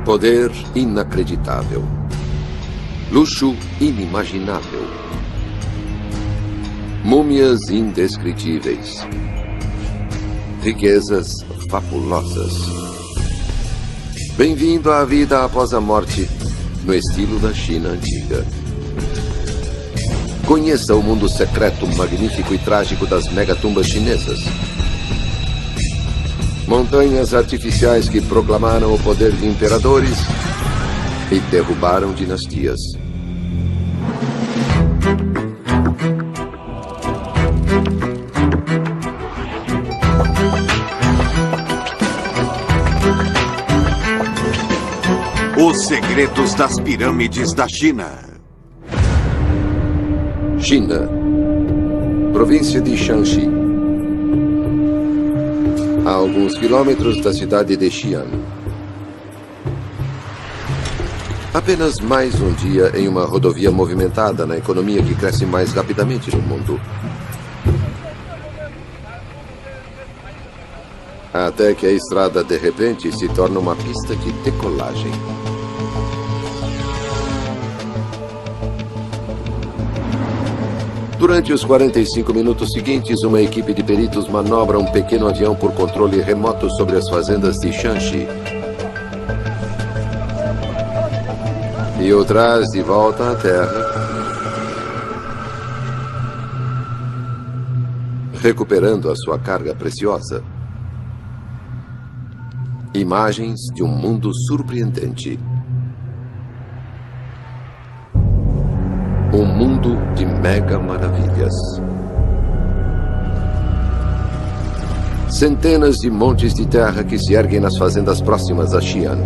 Poder inacreditável. Luxo inimaginável. Múmias indescritíveis. Riquezas fabulosas. Bem-vindo à vida após a morte, no estilo da China antiga. Conheça o mundo secreto, magnífico e trágico das megatumbas chinesas. Montanhas artificiais que proclamaram o poder de imperadores e derrubaram dinastias. Os segredos das pirâmides da China. China, província de Shanxi, a alguns quilômetros da cidade de Xi'an. Apenas mais um dia em uma rodovia movimentada na economia que cresce mais rapidamente no mundo. Até que a estrada, de repente, se torna uma pista de decolagem. Durante os 45 minutos seguintes, uma equipe de peritos manobra um pequeno avião por controle remoto sobre as fazendas de Shanxi. E o traz de volta à Terra, recuperando a sua carga preciosa. Imagens de um mundo surpreendente. Um mundo de mega maravilhas. Centenas de montes de terra que se erguem nas fazendas próximas a Xi'an.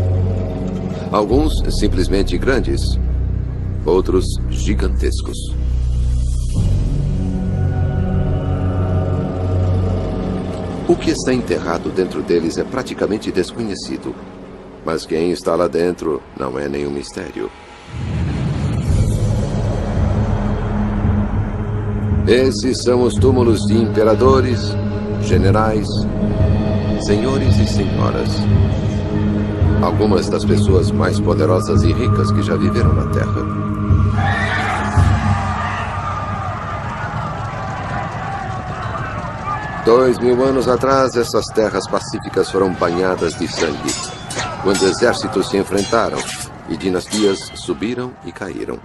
Alguns simplesmente grandes, outros gigantescos. O que está enterrado dentro deles é praticamente desconhecido. Mas quem está lá dentro não é nenhum mistério. Esses são os túmulos de imperadores, generais, senhores e senhoras. Algumas das pessoas mais poderosas e ricas que já viveram na Terra. Dois 2000 anos atrás, essas terras pacíficas foram banhadas de sangue, quando exércitos se enfrentaram e dinastias subiram e caíram.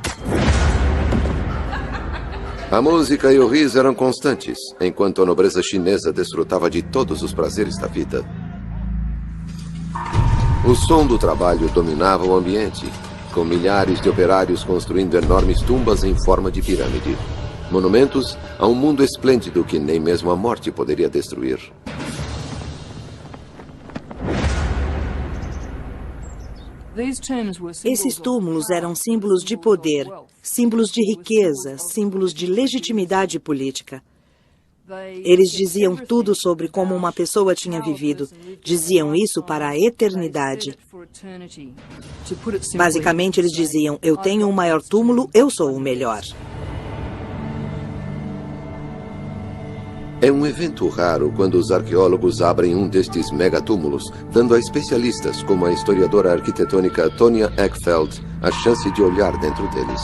A música e o riso eram constantes, enquanto a nobreza chinesa desfrutava de todos os prazeres da vida. O som do trabalho dominava o ambiente, com milhares de operários construindo enormes tumbas em forma de pirâmide. Monumentos a um mundo esplêndido que nem mesmo a morte poderia destruir. Esses túmulos eram símbolos de poder, símbolos de riqueza, símbolos de legitimidade política. Eles diziam tudo sobre como uma pessoa tinha vivido. Diziam isso para a eternidade. Basicamente, eles diziam, eu tenho o maior túmulo, eu sou o melhor. É um evento raro quando os arqueólogos abrem um destes megatúmulos, dando a especialistas, como a historiadora arquitetônica Tonya Eckfeld, a chance de olhar dentro deles.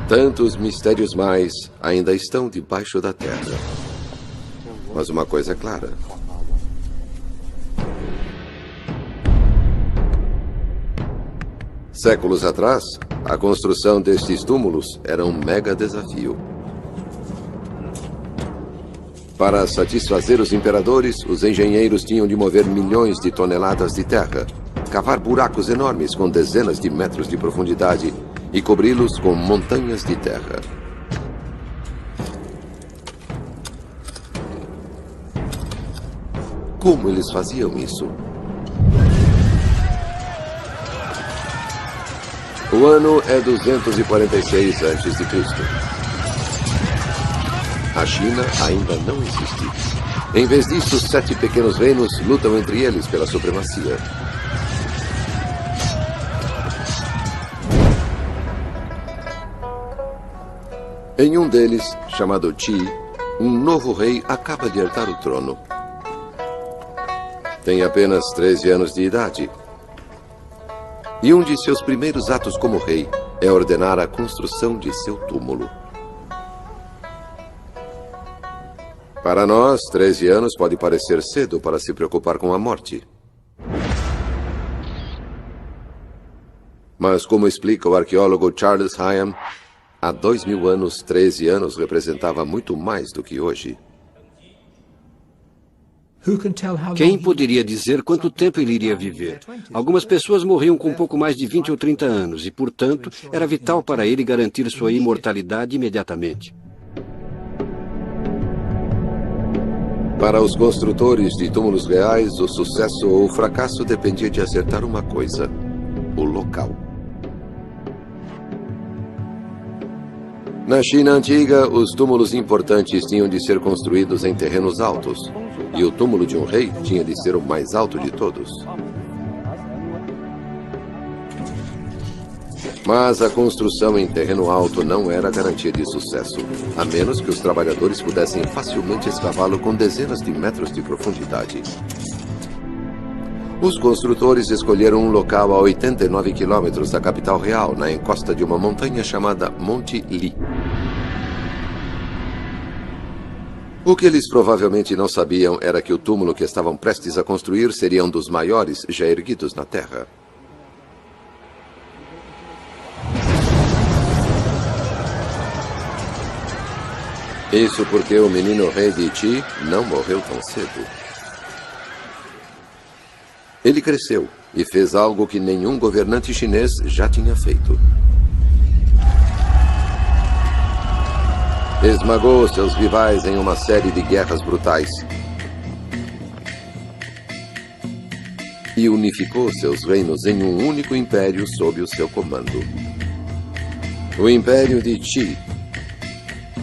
Tantos mistérios mais ainda estão debaixo da terra. Mas uma coisa é clara. Séculos atrás, a construção destes túmulos era um mega desafio. Para satisfazer os imperadores, os engenheiros tinham de mover milhões de toneladas de terra, cavar buracos enormes com dezenas de metros de profundidade e cobri-los com montanhas de terra. Como eles faziam isso? O ano é 246 a.C. A China ainda não existe. Em vez disso, 7 pequenos reinos lutam entre eles pela supremacia. Em um deles, chamado Qi, Um novo rei acaba de herdar o trono. Tem apenas 13 anos de idade. E um de seus primeiros atos como rei é ordenar a construção de seu túmulo. Para nós, 13 anos pode parecer cedo para se preocupar com a morte. Mas, como explica o arqueólogo Charles Hyam, há 2000 anos, 13 anos representava muito mais do que hoje. Quem poderia dizer quanto tempo ele iria viver? Algumas pessoas morriam com pouco mais de 20 ou 30 anos e, portanto, era vital para ele garantir sua imortalidade imediatamente. Para os construtores de túmulos reais, o sucesso ou o fracasso dependia de acertar uma coisa: o local. Na China antiga, os túmulos importantes tinham de ser construídos em terrenos altos, e o túmulo de um rei tinha de ser o mais alto de todos. Mas a construção em terreno alto não era garantia de sucesso, a menos que os trabalhadores pudessem facilmente escavá-lo com dezenas de metros de profundidade. Os construtores escolheram um local a 89 quilômetros da capital real, na encosta de uma montanha chamada Monte Li. O que eles provavelmente não sabiam era que o túmulo que estavam prestes a construir seria um dos maiores já erguidos na Terra. Isso porque o menino rei de Qi não morreu tão cedo. Ele cresceu e fez algo que nenhum governante chinês já tinha feito. Esmagou seus rivais em uma série de guerras brutais e unificou seus reinos em um único império sob o seu comando. O Império de Qi,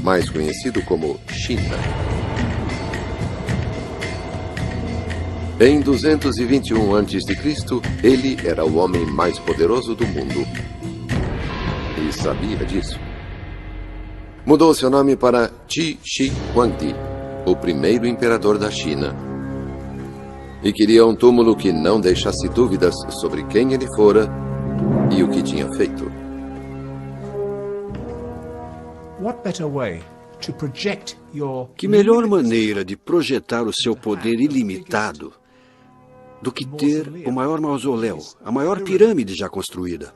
mais conhecido como China. Em 221 a.C., ele era o homem mais poderoso do mundo. E sabia disso. Mudou seu nome para Qi Shi Huangdi, o primeiro imperador da China. E queria um túmulo que não deixasse dúvidas sobre quem ele fora e o que tinha feito. Que melhor maneira de projetar o seu poder ilimitado do que ter o maior mausoléu, a maior pirâmide já construída?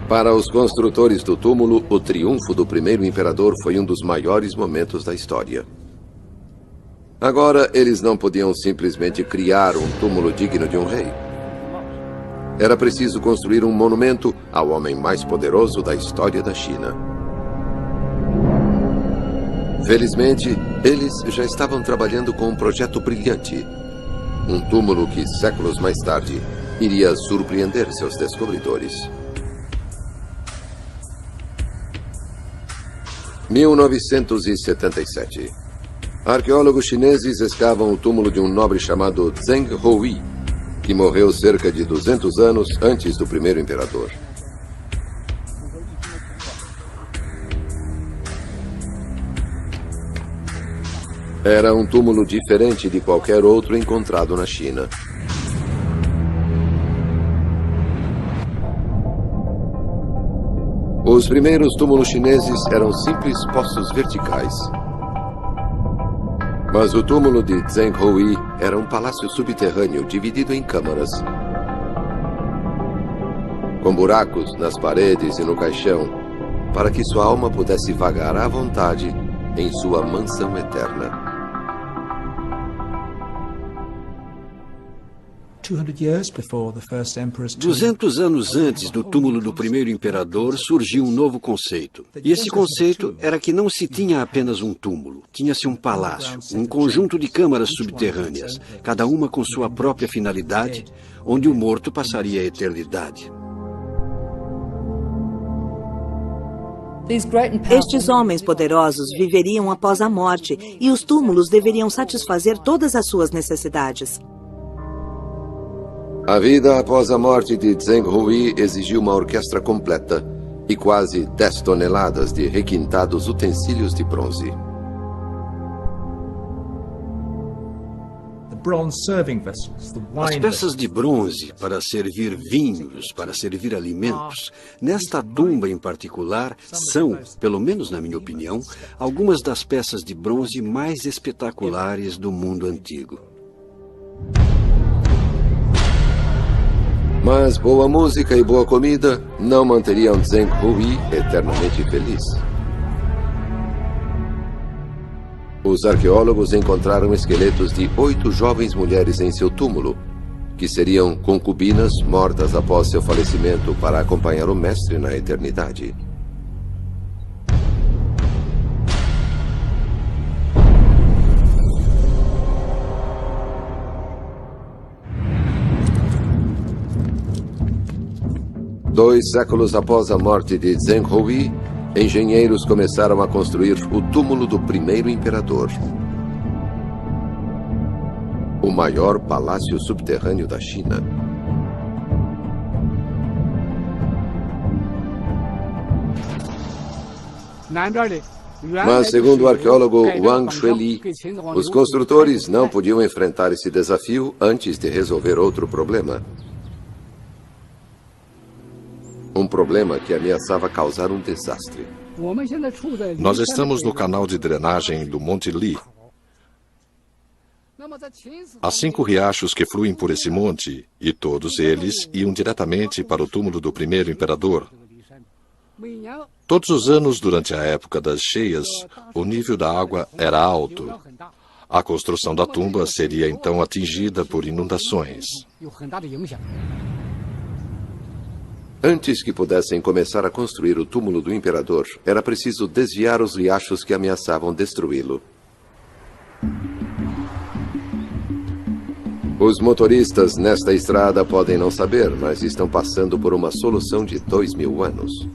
Para os construtores do túmulo, o triunfo do primeiro imperador foi um dos maiores momentos da história. Agora, eles não podiam simplesmente criar um túmulo digno de um rei. Era preciso construir um monumento ao homem mais poderoso da história da China. Felizmente, eles já estavam trabalhando com um projeto brilhante. Um túmulo que, séculos mais tarde, iria surpreender seus descobridores. 1977. Arqueólogos chineses escavam o túmulo de um nobre chamado Zheng Hui, que morreu cerca de 200 anos antes do primeiro imperador. Era um túmulo diferente de qualquer outro encontrado na China. Os primeiros túmulos chineses eram simples poços verticais. Mas o túmulo de Zheng Hui era um palácio subterrâneo dividido em câmaras, com buracos nas paredes e no caixão, para que sua alma pudesse vagar à vontade em sua mansão eterna. 200 anos antes do túmulo do primeiro imperador, surgiu um novo conceito. E esse conceito era que não se tinha apenas um túmulo. Tinha-se um palácio, um conjunto de câmaras subterrâneas, cada uma com sua própria finalidade, onde o morto passaria a eternidade. Estes homens poderosos viveriam após a morte, e os túmulos deveriam satisfazer todas as suas necessidades. A vida após a morte de Zheng Hui exigiu uma orquestra completa, e quase 10 toneladas de requintados utensílios de bronze. As peças de bronze para servir vinhos, para servir alimentos, nesta tumba em particular, são, pelo menos na minha opinião, algumas das peças de bronze mais espetaculares do mundo antigo. Mas boa música e boa comida não manteriam Zheng Hui eternamente feliz. Os arqueólogos encontraram esqueletos de 8 jovens mulheres em seu túmulo, que seriam concubinas mortas após seu falecimento para acompanhar o mestre na eternidade. Dois séculos após a morte de Zheng Hui, engenheiros começaram a construir o túmulo do primeiro imperador. O maior palácio subterrâneo da China. Mas, segundo o arqueólogo Wang Xueli, os construtores não podiam enfrentar esse desafio antes de resolver outro problema. Um problema que ameaçava causar um desastre. Nós estamos no canal de drenagem do Monte Li. Há 5 riachos que fluem por esse monte, e todos eles iam diretamente para o túmulo do primeiro imperador. Todos os anos, durante a época das cheias, o nível da água era alto. A construção da tumba seria então atingida por inundações. Antes que pudessem começar a construir o túmulo do imperador, era preciso desviar os riachos que ameaçavam destruí-lo. Os motoristas nesta estrada podem não saber, mas estão passando por uma solução de 2000 anos.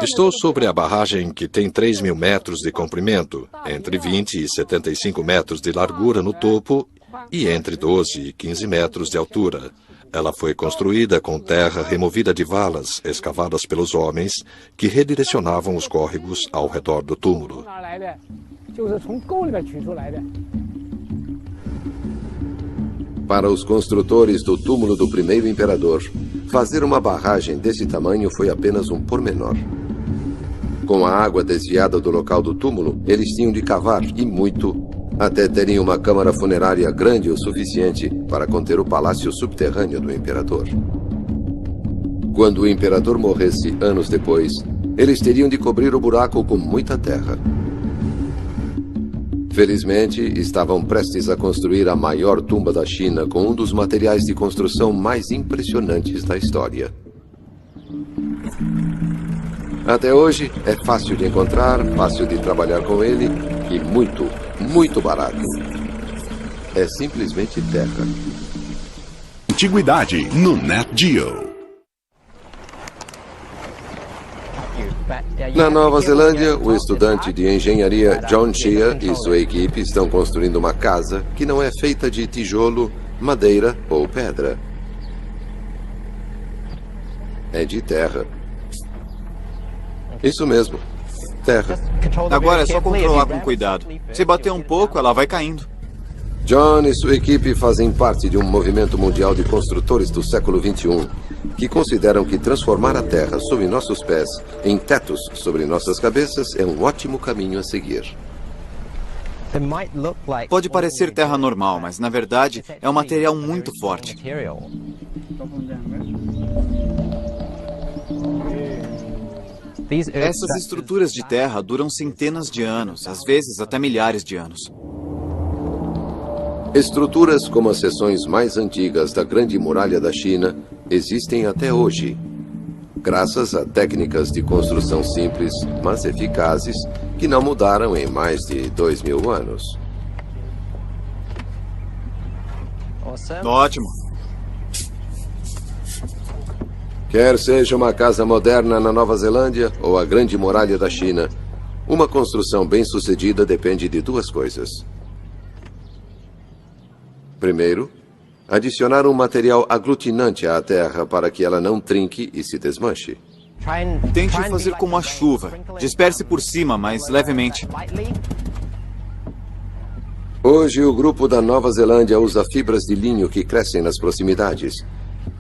Estou sobre a barragem que tem 3.000 metros de comprimento, entre 20 e 75 metros de largura no topo e entre 12 e 15 metros de altura. Ela foi construída com terra removida de valas escavadas pelos homens que redirecionavam os córregos ao redor do túmulo. Para os construtores do túmulo do primeiro imperador, fazer uma barragem desse tamanho foi apenas um pormenor. Com a água desviada do local do túmulo, eles tinham de cavar, e muito, até terem uma câmara funerária grande o suficiente para conter o palácio subterrâneo do imperador. Quando o imperador morresse anos depois, eles teriam de cobrir o buraco com muita terra. Felizmente, estavam prestes a construir a maior tumba da China com um dos materiais de construção mais impressionantes da história. Até hoje, é fácil de encontrar, fácil de trabalhar com ele e muito barato. É simplesmente terra. Antiguidade no Nat Geo. Na Nova Zelândia, o estudante de engenharia John Chia e sua equipe estão construindo uma casa que não é feita de tijolo, madeira ou pedra. É de terra. Isso mesmo, terra. Agora é só controlar com cuidado. Se bater um pouco, ela vai caindo. John e sua equipe fazem parte de um movimento mundial de construtores do século XXI que consideram que transformar a terra sob nossos pés em tetos sobre nossas cabeças é um ótimo caminho a seguir. Pode parecer terra normal, mas na verdade é um material muito forte. Essas estruturas de terra duram centenas de anos, às vezes até milhares de anos. Estruturas como as seções mais antigas da Grande Muralha da China existem até hoje, graças a técnicas de construção simples, mas eficazes, que não mudaram em mais de 2000 anos. Ótimo. Quer seja uma casa moderna na Nova Zelândia ou a Grande Muralha da China, uma construção bem-sucedida depende de duas coisas. Primeiro, Adicionar um material aglutinante à terra para que ela não trinque e se desmanche. Tente fazer como a chuva. Disperse por cima, mas levemente. Hoje, o grupo da Nova Zelândia usa fibras de linho que crescem nas proximidades,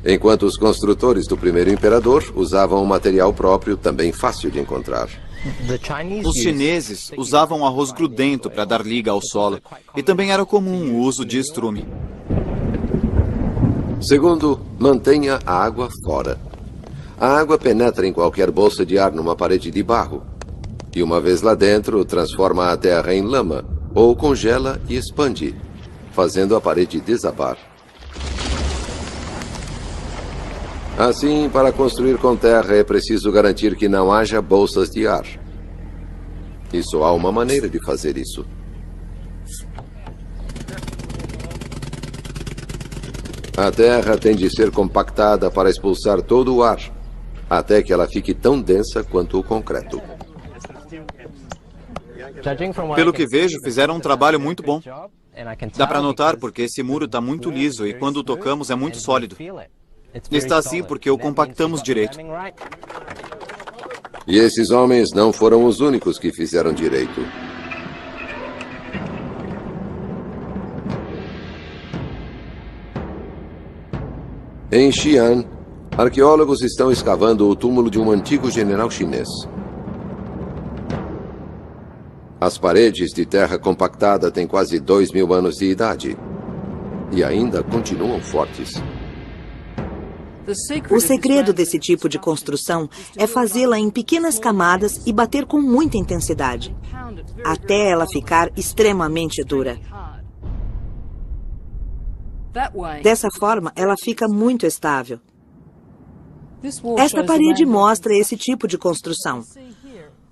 enquanto os construtores do primeiro imperador usavam um material próprio, também fácil de encontrar. Os chineses usavam arroz grudento para dar liga ao solo, e também era comum o uso de estrume. Segundo, mantenha a água fora. A água penetra em qualquer bolsa de ar numa parede de barro, e uma vez lá dentro, transforma a terra em lama, ou congela e expande, fazendo a parede desabar. Assim, para construir com terra é preciso garantir que não haja bolsas de ar. E só há uma maneira de fazer isso. A terra tem de ser compactada para expulsar todo o ar, até que ela fique tão densa quanto o concreto. Pelo que vejo, fizeram um trabalho muito bom. Dá para notar porque esse muro está muito liso e quando o tocamos é muito sólido. Está assim porque o compactamos direito. E esses homens não foram os únicos que fizeram direito. Em Xi'an, arqueólogos estão escavando o túmulo de um antigo general chinês. As paredes de terra compactada têm quase 2.000 anos de idade e ainda continuam fortes. O segredo desse tipo de construção é fazê-la em pequenas camadas e bater com muita intensidade, até ela ficar extremamente dura. Dessa forma, ela fica muito estável. Esta parede mostra esse tipo de construção.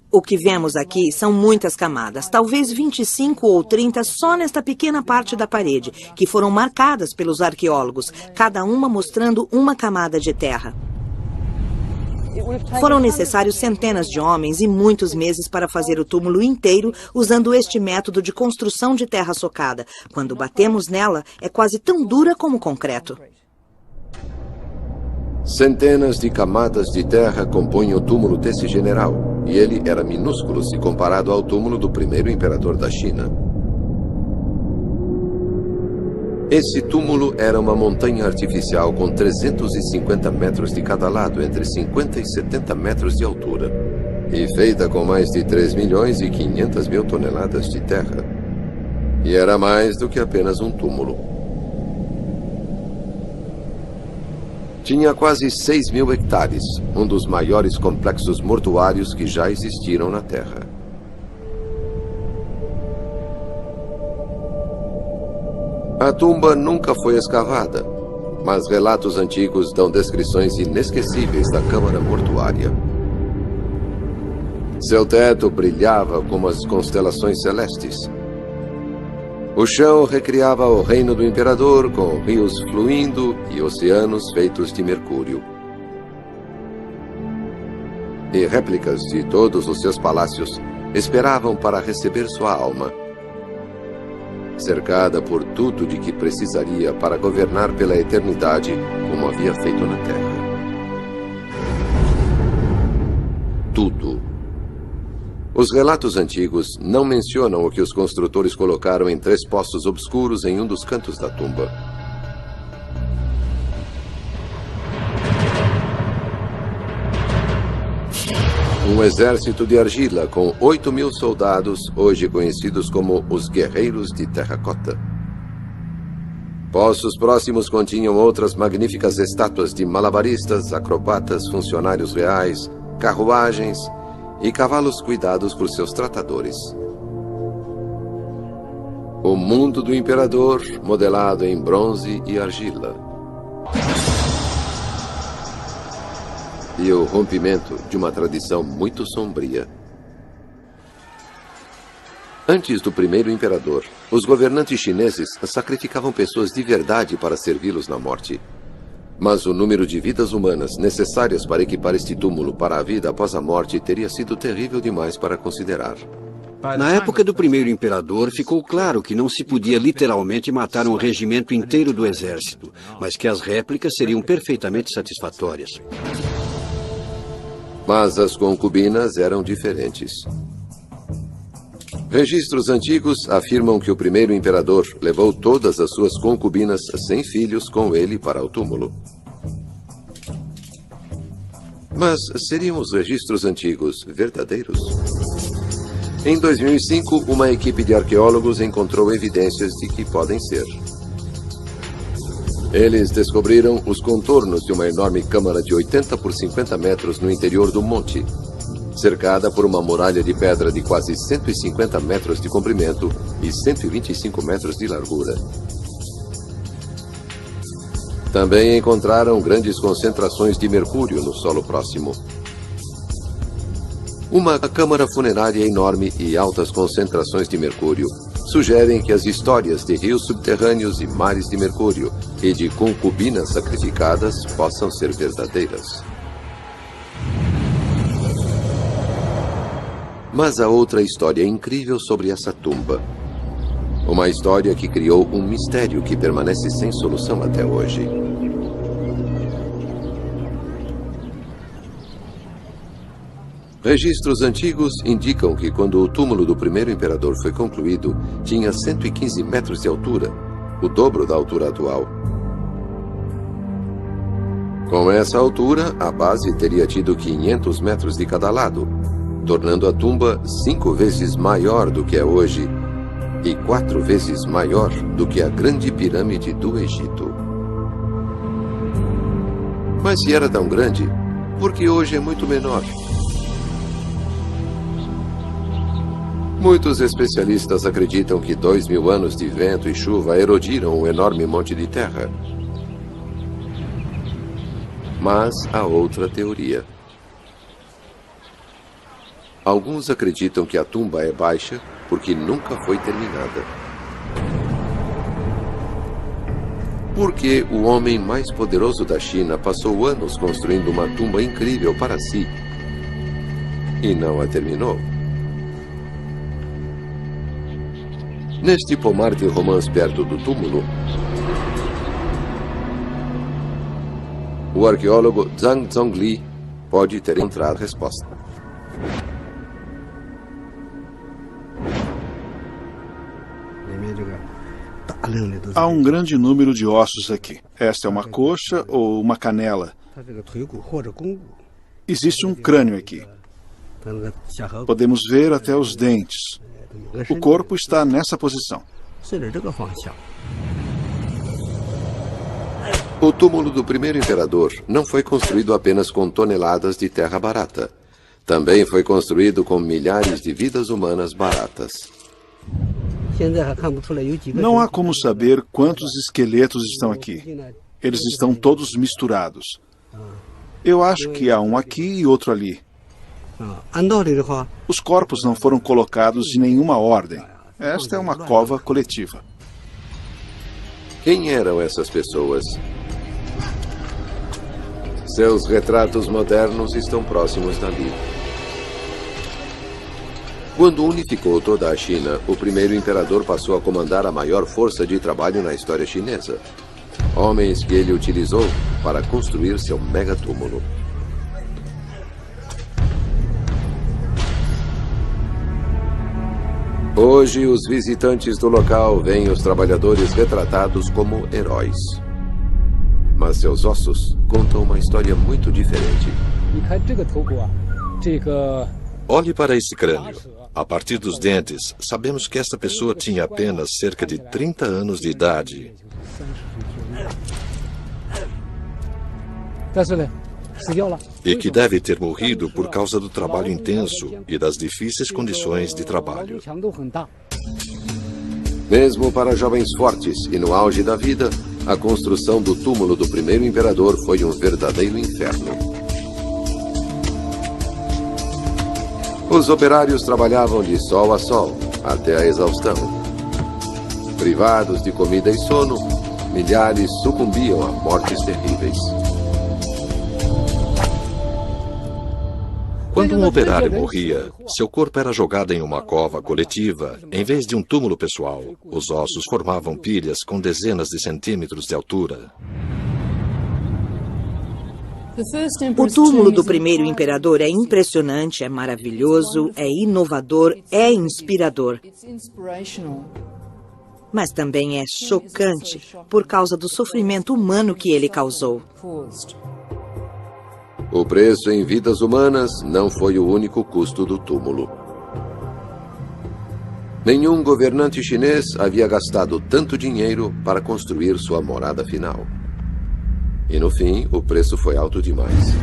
O que vemos aqui são muitas camadas, talvez 25 ou 30 só nesta pequena parte da parede, que foram marcadas pelos arqueólogos, cada uma mostrando uma camada de terra. Foram necessários centenas de homens e muitos meses para fazer o túmulo inteiro usando este método de construção de terra socada. Quando batemos nela, é quase tão dura como concreto. Centenas de camadas de terra compõem o túmulo desse general, e ele era minúsculo se comparado ao túmulo do primeiro imperador da China. Esse túmulo era uma montanha artificial com 350 metros de cada lado, entre 50 e 70 metros de altura, e feita com mais de 3.500.000 toneladas de terra. E era mais do que apenas um túmulo. Tinha quase 6.000 hectares, um dos maiores complexos mortuários que já existiram na Terra. A tumba nunca foi escavada, mas relatos antigos dão descrições inesquecíveis da câmara mortuária. Seu teto brilhava como as constelações celestes. O chão recriava o reino do imperador, com rios fluindo e oceanos feitos de mercúrio. E réplicas de todos os seus palácios esperavam para receber sua alma. Cercada por tudo de que precisaria para governar pela eternidade, como havia feito na Terra. Tudo. Os relatos antigos não mencionam o que os construtores colocaram em 3 poços obscuros em um dos cantos da tumba. Um exército de argila com 8.000 soldados, hoje conhecidos como os Guerreiros de Terracota. Poços próximos continham outras magníficas estátuas de malabaristas, acrobatas, funcionários reais, carruagens e cavalos cuidados por seus tratadores. O mundo do imperador, modelado em bronze e argila. E o rompimento de uma tradição muito sombria. Antes do primeiro imperador, os governantes chineses sacrificavam pessoas de verdade para servi-los na morte. Mas o número de vidas humanas necessárias para equipar este túmulo para a vida após a morte teria sido terrível demais para considerar. Na época do primeiro imperador, ficou claro que não se podia literalmente matar um regimento inteiro do exército, mas que as réplicas seriam perfeitamente satisfatórias. Mas as concubinas eram diferentes. Registros antigos afirmam que o primeiro imperador levou todas as suas concubinas sem filhos com ele para o túmulo. Mas seriam os registros antigos verdadeiros? Em 2005, uma equipe de arqueólogos encontrou evidências de que podem ser. Eles descobriram os contornos de uma enorme câmara de 80 por 50 metros no interior do monte, cercada por uma muralha de pedra de quase 150 metros de comprimento e 125 metros de largura. Também encontraram grandes concentrações de mercúrio no solo próximo. Uma câmara funerária enorme e altas concentrações de mercúrio sugerem que as histórias de rios subterrâneos e mares de mercúrio e de concubinas sacrificadas possam ser verdadeiras. Mas há outra história incrível sobre essa tumba. Uma história que criou um mistério que permanece sem solução até hoje. Registros antigos indicam que quando o túmulo do primeiro imperador foi concluído, tinha 115 metros de altura, o dobro da altura atual. Com essa altura, a base teria tido 500 metros de cada lado, tornando a tumba 5 vezes maior do que é hoje e 4 vezes maior do que a Grande Pirâmide do Egito. Mas se era tão grande, por que hoje é muito menor? Muitos especialistas acreditam que 2.000 anos de vento e chuva erodiram o enorme monte de terra. Mas há outra teoria. Alguns acreditam que a tumba é baixa porque nunca foi terminada. Porque o homem mais poderoso da China passou anos construindo uma tumba incrível para si e não a terminou. Neste pomar de romãs perto do túmulo, o arqueólogo Zhang Zhongli pode ter encontrado a resposta. Há um grande número de ossos aqui. Esta é uma coxa ou uma canela. Existe um crânio aqui. Podemos ver até os dentes. O corpo está nessa posição. O túmulo do primeiro imperador não foi construído apenas com toneladas de terra barata. Também foi construído com milhares de vidas humanas baratas. Não há como saber quantos esqueletos estão aqui. Eles estão todos misturados. Eu acho que há um aqui e outro ali. Os corpos não foram colocados em nenhuma ordem. Esta é uma cova coletiva. Quem eram essas pessoas? Seus retratos modernos estão próximos dali. Quando unificou toda a China, o primeiro imperador passou a comandar a maior força de trabalho na história chinesa. Homens que ele utilizou para construir seu megatúmulo. Hoje, os visitantes do local veem os trabalhadores retratados como heróis. Mas seus ossos contam uma história muito diferente. Olhe para esse crânio. A partir dos dentes, sabemos que esta pessoa tinha apenas cerca de 30 anos de idade. E que deve ter morrido por causa do trabalho intenso e das difíceis condições de trabalho. Mesmo para jovens fortes e no auge da vida, a construção do túmulo do primeiro imperador foi um verdadeiro inferno. Os operários trabalhavam de sol a sol, até a exaustão. Privados de comida e sono, milhares sucumbiam a mortes terríveis. Quando um operário morria, seu corpo era jogado em uma cova coletiva, em vez de um túmulo pessoal. Os ossos formavam pilhas com dezenas de centímetros de altura. O túmulo do primeiro imperador é impressionante, é maravilhoso, é inovador, é inspirador. Mas também é chocante por causa do sofrimento humano que ele causou. O preço em vidas humanas não foi o único custo do túmulo. Nenhum governante chinês havia gastado tanto dinheiro para construir sua morada final. E no fim, o preço foi alto demais.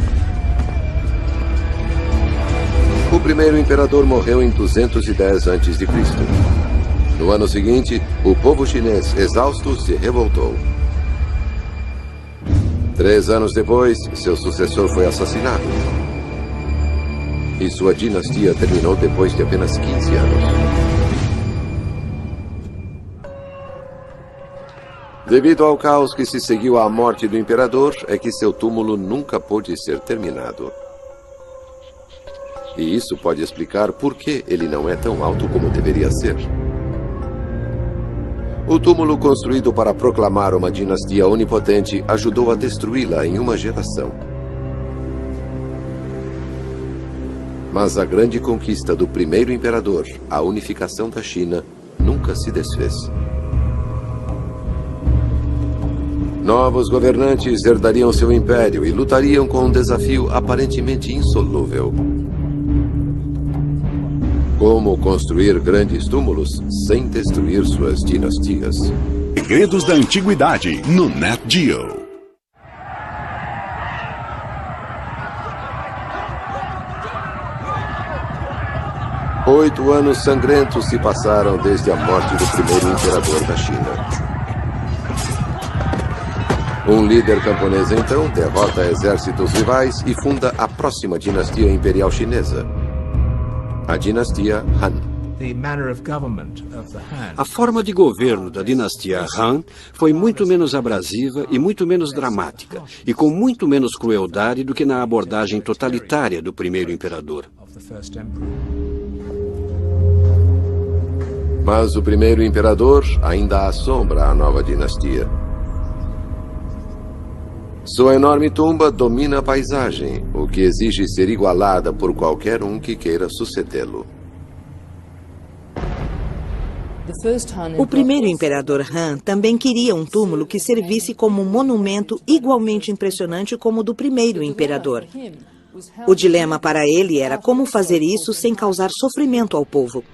O primeiro imperador morreu em 210 a.C. No ano seguinte, o povo chinês, exausto, se revoltou. 3 anos depois, seu sucessor foi assassinado. E sua dinastia terminou depois de apenas 15 anos. Devido ao caos que se seguiu à morte do imperador, é que seu túmulo nunca pôde ser terminado. E isso pode explicar por que ele não é tão alto como deveria ser. O túmulo construído para proclamar uma dinastia onipotente ajudou a destruí-la em uma geração. Mas a grande conquista do primeiro imperador, a unificação da China, nunca se desfez. Novos governantes herdariam seu império e lutariam com um desafio aparentemente insolúvel. Como construir grandes túmulos sem destruir suas dinastias. Segredos da Antiguidade, no Nat Geo. Oito anos sangrentos se passaram desde a morte do primeiro imperador da China. Um líder camponês, então, derrota exércitos rivais e funda a próxima dinastia imperial chinesa, a dinastia Han. A forma de governo da dinastia Han foi muito menos abrasiva e muito menos dramática, e com muito menos crueldade do que na abordagem totalitária do primeiro imperador. Mas o primeiro imperador ainda assombra a nova dinastia. Sua enorme tumba domina a paisagem, o que exige ser igualada por qualquer um que queira sucedê-lo. O primeiro imperador Han também queria um túmulo que servisse como um monumento igualmente impressionante como o do primeiro imperador. O dilema para ele era como fazer isso sem causar sofrimento ao povo.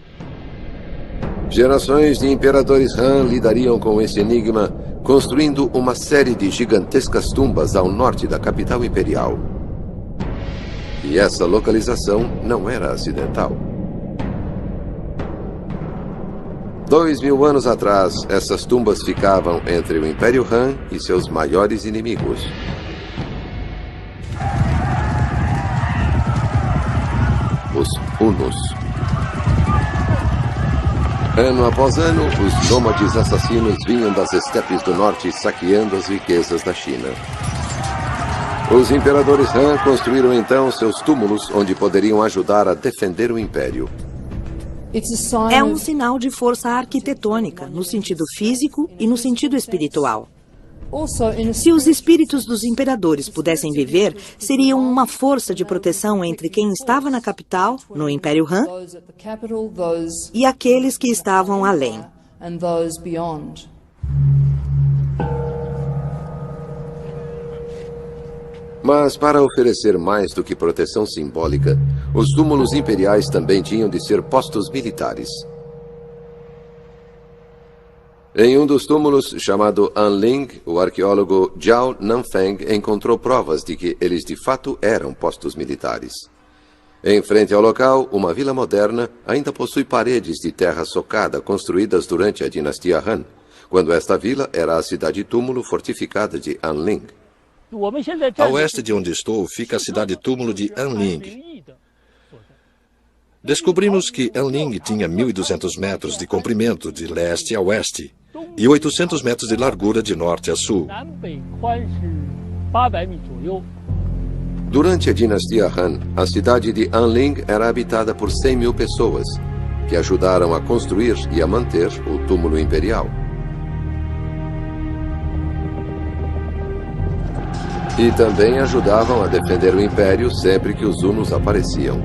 Gerações de imperadores Han lidariam com esse enigma, construindo uma série de gigantescas tumbas ao norte da capital imperial. E essa localização não era acidental. 2000 anos atrás, essas tumbas ficavam entre o Império Han e seus maiores inimigos. Os Hunos. Ano após ano, os nômades assassinos vinham das estepes do norte saqueando as riquezas da China. Os imperadores Han construíram então seus túmulos onde poderiam ajudar a defender o império. É um sinal de força arquitetônica, no sentido físico e no sentido espiritual. Se os espíritos dos imperadores pudessem viver, seriam uma força de proteção entre quem estava na capital, no Império Han, e aqueles que estavam além. Mas para oferecer mais do que proteção simbólica, os túmulos imperiais também tinham de ser postos militares. Em um dos túmulos, chamado Anling, o arqueólogo Zhao Nanfeng encontrou provas de que eles de fato eram postos militares. Em frente ao local, uma vila moderna ainda possui paredes de terra socada construídas durante a dinastia Han, quando esta vila era a cidade-túmulo fortificada de Anling. A oeste de onde estou fica a cidade-túmulo de Anling. Descobrimos que Anling tinha 1.200 metros de comprimento de leste a oeste e 800 metros de largura de norte a sul. Durante a dinastia Han, a cidade de Anling era habitada por 100 mil pessoas, que ajudaram a construir e a manter o túmulo imperial. E também ajudavam a defender o império sempre que os hunos apareciam.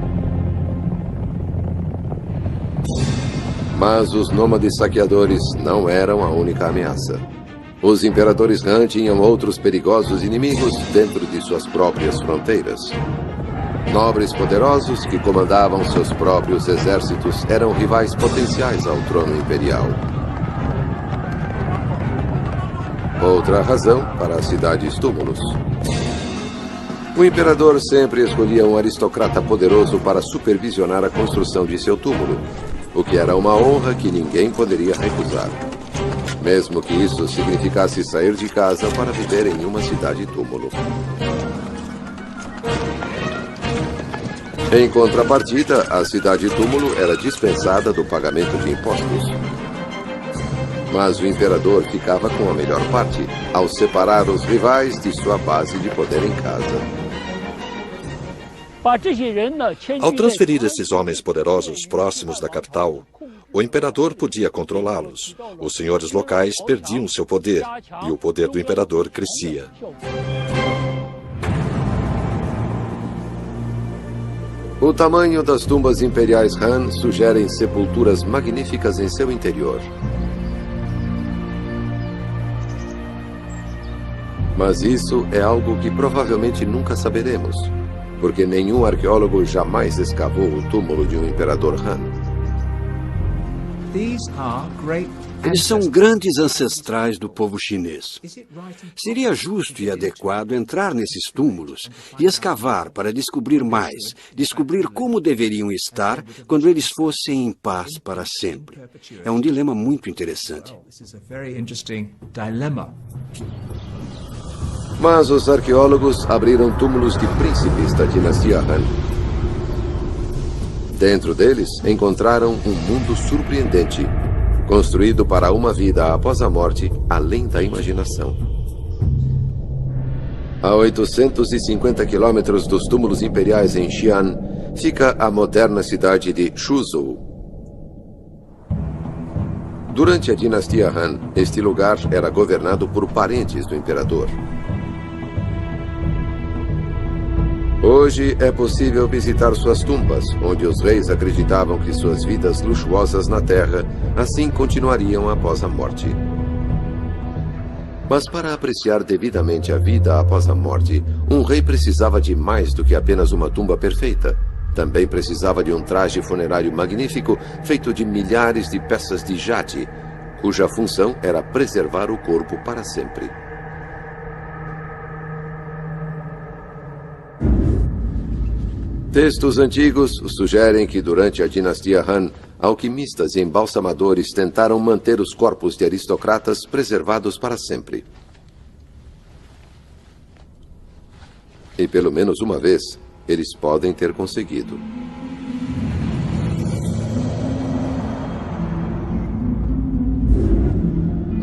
Mas os nômades saqueadores não eram a única ameaça. Os imperadores Han tinham outros perigosos inimigos dentro de suas próprias fronteiras. Nobres poderosos que comandavam seus próprios exércitos eram rivais potenciais ao trono imperial. Outra razão para as cidades-túmulos. O imperador sempre escolhia um aristocrata poderoso para supervisionar a construção de seu túmulo, o que era uma honra que ninguém poderia recusar, mesmo que isso significasse sair de casa para viver em uma cidade-túmulo. Em contrapartida, a cidade-túmulo era dispensada do pagamento de impostos. Mas o imperador ficava com a melhor parte, ao separar os rivais de sua base de poder em casa. Ao transferir esses homens poderosos próximos da capital, o imperador podia controlá-los. Os senhores locais perdiam seu poder, e o poder do imperador crescia. O tamanho das tumbas imperiais Han sugerem sepulturas magníficas em seu interior. Mas isso é algo que provavelmente nunca saberemos, porque nenhum arqueólogo jamais escavou o túmulo de um imperador Han. Eles são grandes ancestrais do povo chinês. Seria justo e adequado entrar nesses túmulos e escavar para descobrir mais, descobrir como deveriam estar quando eles fossem em paz para sempre. É um dilema muito interessante. Mas os arqueólogos abriram túmulos de príncipes da dinastia Han. Dentro deles, encontraram um mundo surpreendente, construído para uma vida após a morte, além da imaginação. A 850 quilômetros dos túmulos imperiais em Xi'an, fica a moderna cidade de Suzhou. Durante a dinastia Han, este lugar era governado por parentes do imperador. Hoje é possível visitar suas tumbas, onde os reis acreditavam que suas vidas luxuosas na terra assim continuariam após a morte. Mas para apreciar devidamente a vida após a morte, um rei precisava de mais do que apenas uma tumba perfeita. Também precisava de um traje funerário magnífico feito de milhares de peças de jade, cuja função era preservar o corpo para sempre. Textos antigos sugerem que durante a dinastia Han, alquimistas e embalsamadores tentaram manter os corpos de aristocratas preservados para sempre. E pelo menos uma vez, eles podem ter conseguido.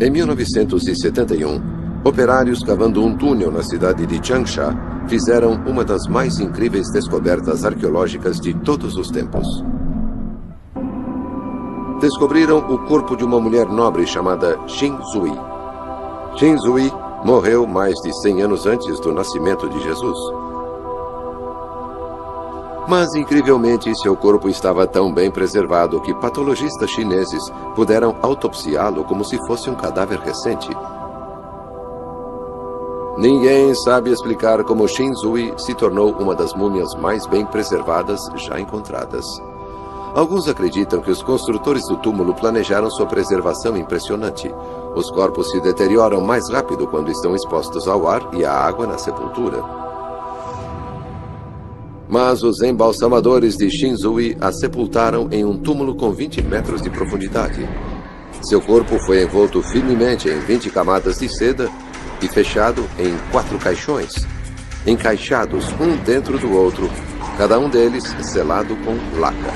Em 1971, operários cavando um túnel na cidade de Changsha fizeram uma das mais incríveis descobertas arqueológicas de todos os tempos. Descobriram o corpo de uma mulher nobre chamada Xin Zui. Xin Zui morreu mais de 100 anos antes do nascimento de Jesus. Mas, incrivelmente, seu corpo estava tão bem preservado que patologistas chineses puderam autopsiá-lo como se fosse um cadáver recente. Ninguém sabe explicar como Xin Zui se tornou uma das múmias mais bem preservadas já encontradas. Alguns acreditam que os construtores do túmulo planejaram sua preservação impressionante. Os corpos se deterioram mais rápido quando estão expostos ao ar e à água na sepultura. Mas os embalsamadores de Xin Zui a sepultaram em um túmulo com 20 metros de profundidade. Seu corpo foi envolto firmemente em 20 camadas de seda e fechado em 4 caixões, encaixados um dentro do outro, cada um deles selado com laca.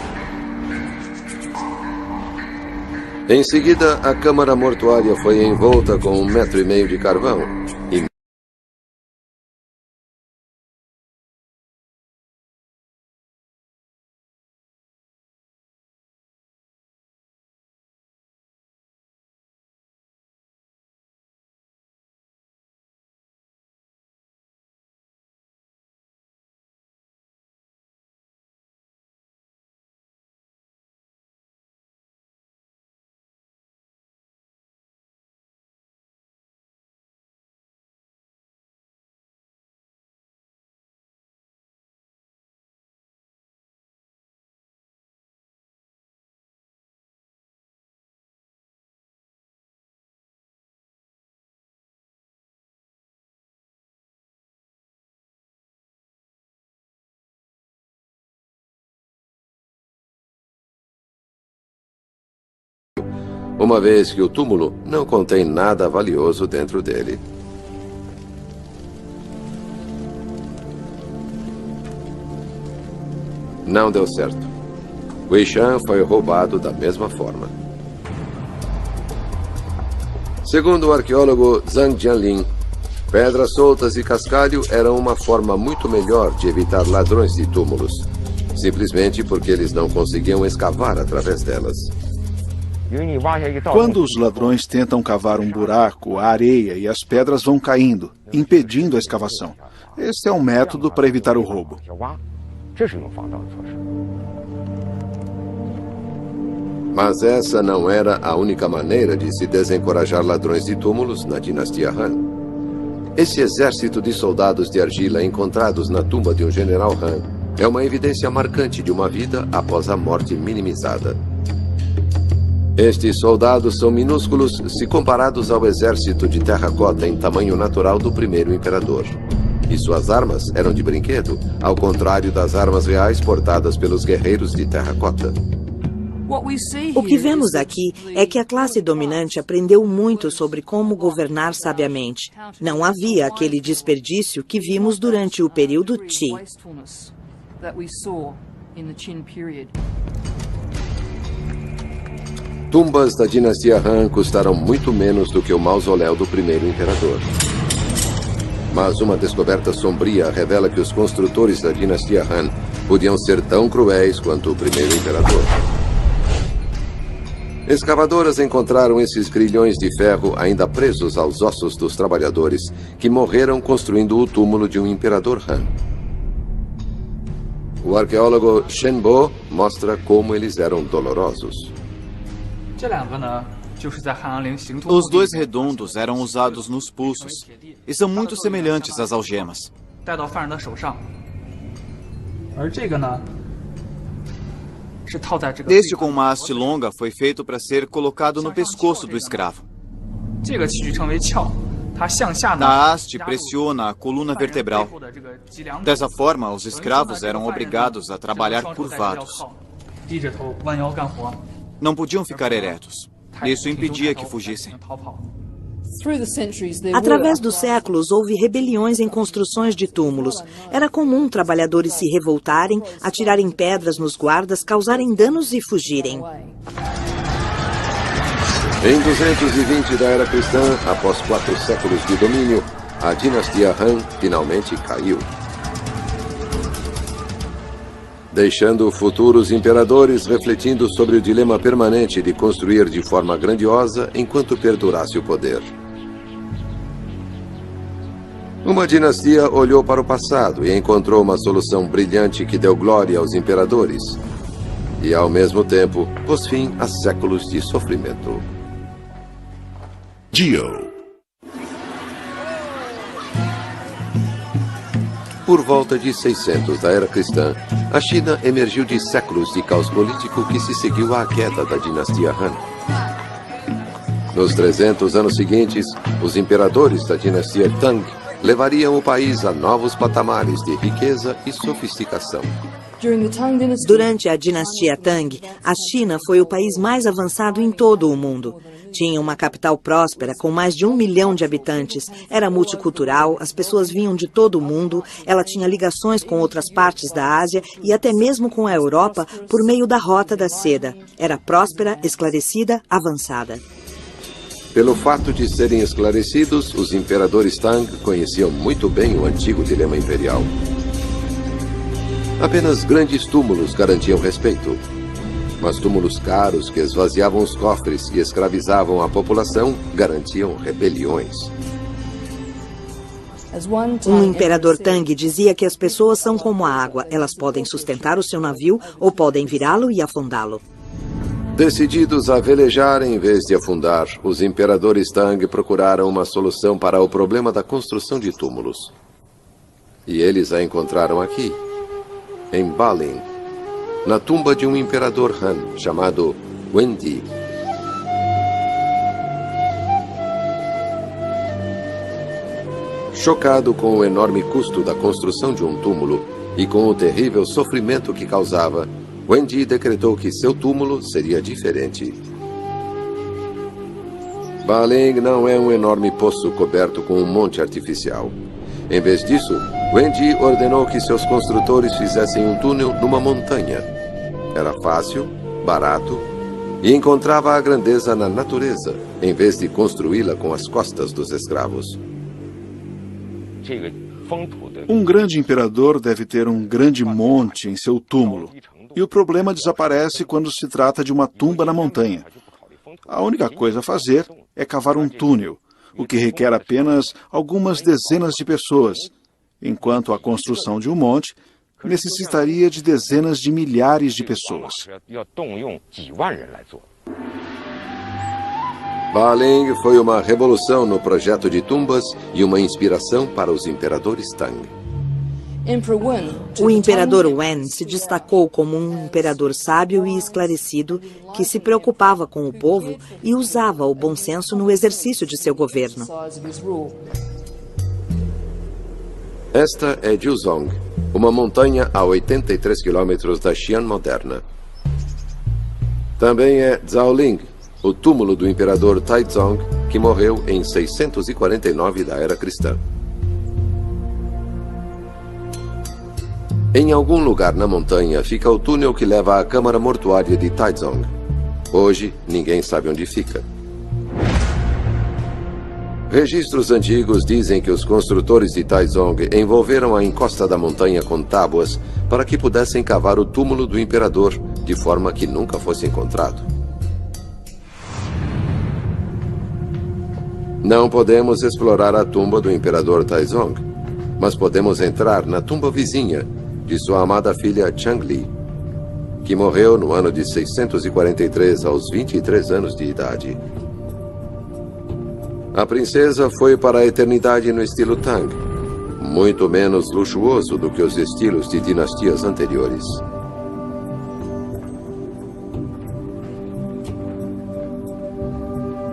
Em seguida, a câmara mortuária foi envolta com 1,5 metros de carvão e uma vez que o túmulo não contém nada valioso dentro dele. Não deu certo. Weishan foi roubado da mesma forma. Segundo o arqueólogo Zhang Jianlin, pedras soltas e cascalho eram uma forma muito melhor de evitar ladrões de túmulos, simplesmente porque eles não conseguiam escavar através delas. Quando os ladrões tentam cavar um buraco, a areia e as pedras vão caindo, impedindo a escavação. Este é um método para evitar o roubo. Mas essa não era a única maneira de se desencorajar ladrões de túmulos na dinastia Han. Esse exército de soldados de argila encontrados na tumba de um general Han é uma evidência marcante de uma vida após a morte minimizada. Estes soldados são minúsculos se comparados ao exército de terracota em tamanho natural do primeiro imperador. E suas armas eram de brinquedo, ao contrário das armas reais portadas pelos guerreiros de terracota. O que vemos aqui é que a classe dominante aprendeu muito sobre como governar sabiamente. Não havia aquele desperdício que vimos durante o período Qi. Tumbas da dinastia Han custaram muito menos do que o mausoléu do primeiro imperador. Mas uma descoberta sombria revela que os construtores da dinastia Han podiam ser tão cruéis quanto o primeiro imperador. Escavadoras encontraram esses grilhões de ferro ainda presos aos ossos dos trabalhadores que morreram construindo o túmulo de um imperador Han. O arqueólogo Shen Bo mostra como eles eram dolorosos. Os dois redondos eram usados nos pulsos e são muito semelhantes às algemas. Este com uma haste longa foi feito para ser colocado no pescoço do escravo. A haste pressiona a coluna vertebral. Dessa forma, os escravos eram obrigados a trabalhar curvados. Não podiam ficar eretos. Isso impedia que fugissem. Através dos séculos, houve rebeliões em construções de túmulos. Era comum trabalhadores se revoltarem, atirarem pedras nos guardas, causarem danos e fugirem. Em 220 da Era Cristã, após 4 séculos de domínio, a dinastia Han finalmente caiu, deixando futuros imperadores refletindo sobre o dilema permanente de construir de forma grandiosa enquanto perdurasse o poder. Uma dinastia olhou para o passado e encontrou uma solução brilhante que deu glória aos imperadores e, ao mesmo tempo, pôs fim a séculos de sofrimento. Dio. Por volta de 600 da Era Cristã, a China emergiu de séculos de caos político que se seguiu à queda da dinastia Han. Nos 300 anos seguintes, os imperadores da dinastia Tang levariam o país a novos patamares de riqueza e sofisticação. Durante a dinastia Tang, a China foi o país mais avançado em todo o mundo. Tinha uma capital próspera com mais de 1 milhão de habitantes. Era multicultural, as pessoas vinham de todo o mundo. Ela tinha ligações com outras partes da Ásia e até mesmo com a Europa por meio da Rota da Seda. Era próspera, esclarecida, avançada. Pelo fato de serem esclarecidos, os imperadores Tang conheciam muito bem o antigo dilema imperial. Apenas grandes túmulos garantiam respeito. Mas túmulos caros que esvaziavam os cofres e escravizavam a população garantiam rebeliões. Um imperador Tang dizia que as pessoas são como a água. Elas podem sustentar o seu navio ou podem virá-lo e afundá-lo. Decididos a velejar em vez de afundar, os imperadores Tang procuraram uma solução para o problema da construção de túmulos. E eles a encontraram aqui, em Balin, na tumba de um imperador Han chamado Wendi. Chocado com o enorme custo da construção de um túmulo e com o terrível sofrimento que causava, Wendi decretou que seu túmulo seria diferente. Ba Ling não é um enorme poço coberto com um monte artificial. Em vez disso, Wenji ordenou que seus construtores fizessem um túnel numa montanha. Era fácil, barato e encontrava a grandeza na natureza, em vez de construí-la com as costas dos escravos. Um grande imperador deve ter um grande monte em seu túmulo. E o problema desaparece quando se trata de uma tumba na montanha. A única coisa a fazer é cavar um túnel, o que requer apenas algumas dezenas de pessoas, enquanto a construção de um monte necessitaria de dezenas de milhares de pessoas. Ba Ling foi uma revolução no projeto de tumbas e uma inspiração para os imperadores Tang. O imperador Wen se destacou como um imperador sábio e esclarecido que se preocupava com o povo e usava o bom senso no exercício de seu governo. Esta é Jiuzhong, uma montanha a 83 quilômetros da Xi'an moderna. Também é Zhaoling, o túmulo do imperador Taizong, que morreu em 649 da era cristã. Em algum lugar na montanha fica o túnel que leva à câmara mortuária de Taizong. Hoje, ninguém sabe onde fica. Registros antigos dizem que os construtores de Taizong envolveram a encosta da montanha com tábuas para que pudessem cavar o túmulo do imperador de forma que nunca fosse encontrado. Não podemos explorar a tumba do imperador Taizong, mas podemos entrar na tumba vizinha de sua amada filha Changli, que morreu no ano de 643 aos 23 anos de idade. A princesa foi para a eternidade no estilo Tang, muito menos luxuoso do que os estilos de dinastias anteriores.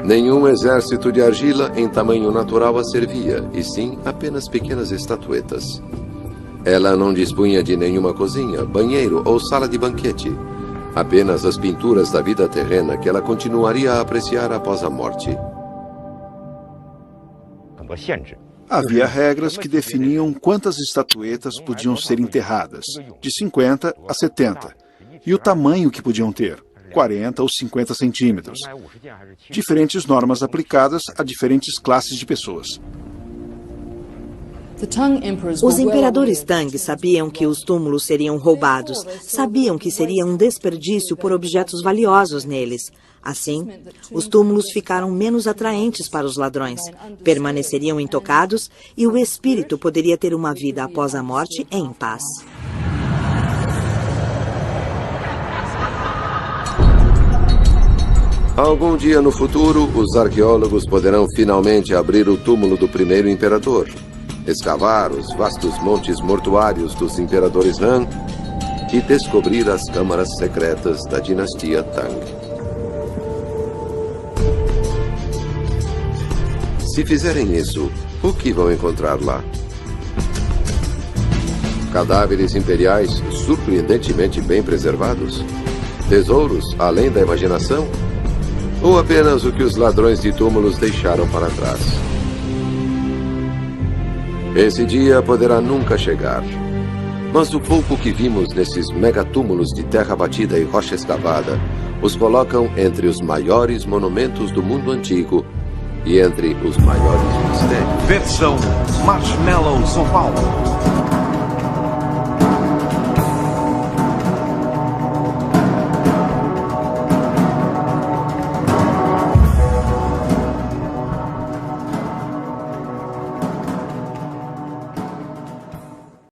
Nenhum exército de argila em tamanho natural a servia, e sim apenas pequenas estatuetas. Ela não dispunha de nenhuma cozinha, banheiro ou sala de banquete. Apenas as pinturas da vida terrena que ela continuaria a apreciar após a morte. Havia regras que definiam quantas estatuetas podiam ser enterradas, de 50 a 70, e o tamanho que podiam ter, 40 ou 50 centímetros. Diferentes normas aplicadas a diferentes classes de pessoas. Os imperadores Tang sabiam que os túmulos seriam roubados, sabiam que seria um desperdício por objetos valiosos neles. Assim, os túmulos ficaram menos atraentes para os ladrões, permaneceriam intocados e o espírito poderia ter uma vida após a morte em paz. Algum dia no futuro, os arqueólogos poderão finalmente abrir o túmulo do primeiro imperador, escavar os vastos montes mortuários dos imperadores Han e descobrir as câmaras secretas da dinastia Tang. Se fizerem isso, o que vão encontrar lá? Cadáveres imperiais surpreendentemente bem preservados? Tesouros além da imaginação? Ou apenas o que os ladrões de túmulos deixaram para trás? Esse dia poderá nunca chegar. Mas o pouco que vimos nesses megatúmulos de terra batida e rocha escavada os colocam entre os maiores monumentos do mundo antigo e entre os maiores mistérios. Versão Marshmallow São Paulo.